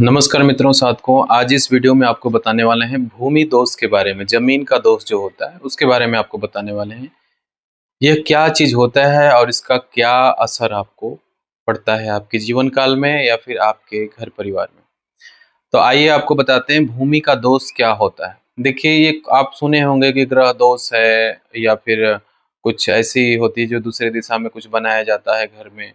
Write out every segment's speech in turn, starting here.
नमस्कार मित्रों, साधकों। आज इस वीडियो में आपको बताने वाले हैं भूमि दोष के बारे में। जमीन का दोष जो होता है उसके बारे में आपको बताने वाले हैं। यह क्या चीज होता है और इसका क्या असर आपको पड़ता है आपके जीवन काल में या फिर आपके घर परिवार में। तो आइए आपको बताते हैं भूमि का दोष क्या होता है। देखिए, ये आप सुने होंगे कि ग्रह दोष है या फिर कुछ ऐसी होती है जो दूसरे दिशा में कुछ बनाया जाता है घर में।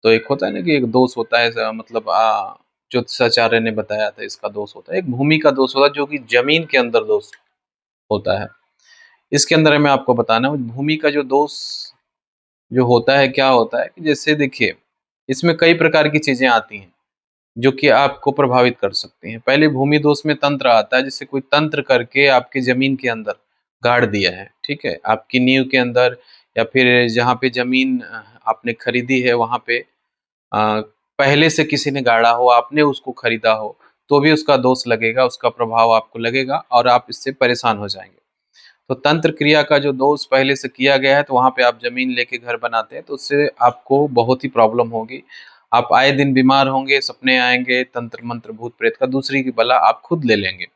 तो एक होता है ना कि एक दोष होता है, मतलब ज्योतिषाचार्य ने बताया था इसका दोष होता है। एक भूमि का दोष होता है जो कि जमीन के अंदर दोष होता है। इसके अंदर मैं आपको बताना है भूमि का जो दोष जो होता है क्या होता है कि जैसे देखिए, इसमें कई प्रकार की चीजें आती हैं जो कि आपको प्रभावित कर सकती हैं। पहले भूमि दोष में तंत्र आता है, जैसे कोई तंत्र करके आपकी जमीन के अंदर गाड़ दिया है, ठीक है, आपकी नींव के अंदर या फिर जहाँ पे जमीन आपने खरीदी है वहां पे अ, पहले से किसी ने गाड़ा हो, आपने उसको खरीदा हो, तो भी उसका दोष लगेगा, उसका प्रभाव आपको लगेगा और आप इससे परेशान हो जाएंगे। तो तंत्र क्रिया का जो दोष पहले से किया गया है, तो वहां पे आप जमीन लेके घर बनाते हैं, तो उससे आपको बहुत ही प्रॉब्लम होगी। आप आए दिन बीमार होंगे, सपने आएंगे, तंत्र मंत्र भूत प्रेत का दूसरी की बला आप खुद ले लेंगे।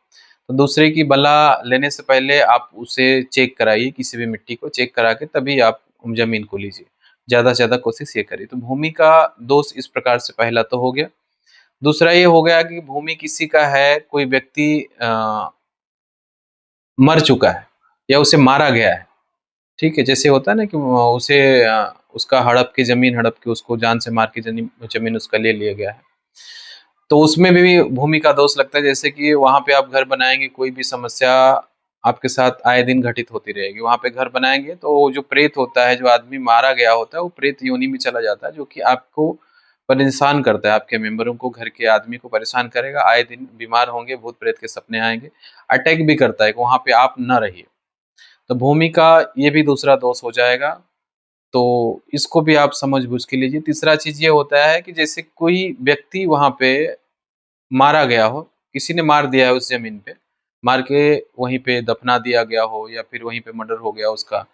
तो दूसरे की बला लेने से पहले आप उसे चेक कराइए, किसी भी मिट्टी को चेक करा के तभी आप जमीन को लीजिए। ज़्यादा से ज़्यादा कोशिश ये करिए। तो भूमि का दोष इस प्रकार से पहला तो हो गया। दूसरा ये हो गया कि भूमि किसी का है, कोई व्यक्ति मर चुका है या उसे मारा गया है, ठीक है? जैसे होता है ना कि उसे उसका हड़प के ज़मीन हड़प के उसको जान से मार के ज़मीन उसका ले लिया गया है। तो उसमें भी भूमि का दोष लगता है। जैसे कि वहाँ पे आप घर बनाएँगे, कोई भी समस्या आपके साथ आए दिन घटित होती रहेगी। वहाँ पे घर बनाएँगे तो वो जो प्रेत होता है, जो आदमी मारा गया होता है, वो प्रेत योनि में चला जाता है, जो कि आपको परेशान करता है, आपके मेंबरों को, घर के आदमी को परेशान करेगा। आए दिन बीमार होंगे, भूत प्रेत के सपने आएँगे, अटैक भी करता है कि वहाँ पे आप ना रहिए। तो भूमि का ये भी दूसरा दोष हो जाएगा। तो इसको भी आप समझ-बूझ के लीजिए। तीसरा चीज़ ये होता है कि जैसे कोई व्यक्ति वहाँ पे मारा गया हो, किसी ने मार दिया है उस ज़मीन पे, मार के वहीं पे दफना दिया गया हो या फिर वहीं पे मर्डर हो गया, उसका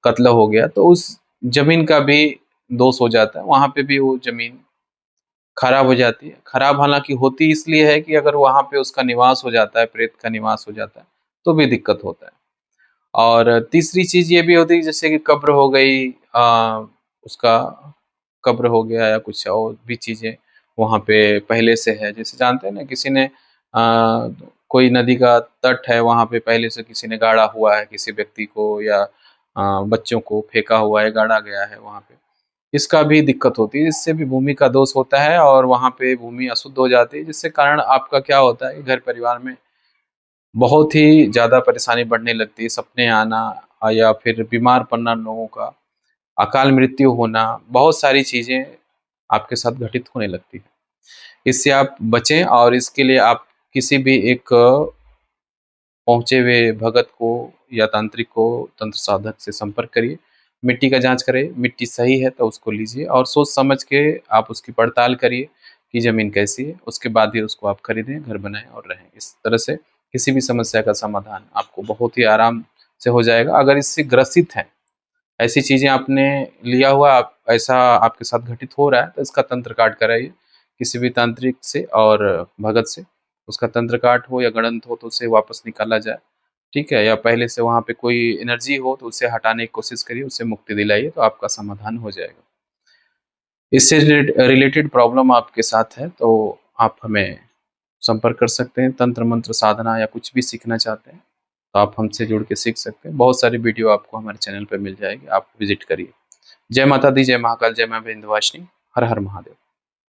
कत्ल हो गया, तो उस ज़मीन का भी दोष हो जाता है। वहाँ पे भी वो ज़मीन खराब हो जाती है। खराब हालाँकि होती इसलिए है कि अगर वहाँ पे उसका निवास हो जाता है, प्रेत का निवास हो जाता है, तो भी दिक्कत होता है। और तीसरी चीज़ ये भी होती है जैसे कि कब्र हो गई, उसका कब्र हो गया या कुछ और भी चीज़ें वहाँ पे पहले से है। जैसे जानते हैं ना, किसी ने कोई नदी का तट है, वहाँ पे पहले से किसी ने गाड़ा हुआ है किसी व्यक्ति को या बच्चों को फेंका हुआ है, गाड़ा गया है वहाँ पे। इसका भी दिक्कत होती है, इससे भी भूमि का दोष होता है और वहाँ पे भूमि अशुद्ध हो जाती है, जिससे कारण आपका क्या होता है कि घर परिवार में बहुत ही ज़्यादा परेशानी बढ़ने लगती है, सपने आना या फिर बीमार पड़ना लोगों का, अकाल मृत्यु होना, बहुत सारी चीज़ें आपके साथ घटित होने लगती है। इससे आप बचें और इसके लिए आप किसी भी एक पहुँचे हुए भगत को या तांत्रिक को, तंत्र साधक से संपर्क करिए। मिट्टी का जाँच करें, मिट्टी सही है तो उसको लीजिए और सोच समझ के आप उसकी पड़ताल करिए कि ज़मीन कैसी है, उसके बाद ही उसको आप खरीदें, घर बनाएँ और रहें। इस तरह से किसी भी समस्या का समाधान आपको बहुत ही आराम से हो जाएगा। अगर इससे ग्रसित हैं, ऐसी चीज़ें आपने लिया हुआ, आप ऐसा आपके साथ घटित हो रहा है, तो इसका तंत्र काट कराइए किसी भी तांत्रिक से और भगत से। उसका तंत्र काट हो या गणंत हो तो उसे वापस निकाला जाए, ठीक है? या पहले से वहाँ पे कोई एनर्जी हो तो उसे हटाने की कोशिश करिए, उससे मुक्ति दिलाइए, तो आपका समाधान हो जाएगा। इससे रिलेटेड प्रॉब्लम आपके साथ है तो आप हमें संपर्क कर सकते हैं। तंत्र मंत्र साधना या कुछ भी सीखना चाहते हैं तो आप हमसे जुड़ के सीख सकते हैं। बहुत सारी वीडियो आपको हमारे चैनल पे मिल जाएगी, आप विजिट करिए। जय माता दी, जय महाकाल, जय माँ विंध्यवासिनी। हर हर महादेव।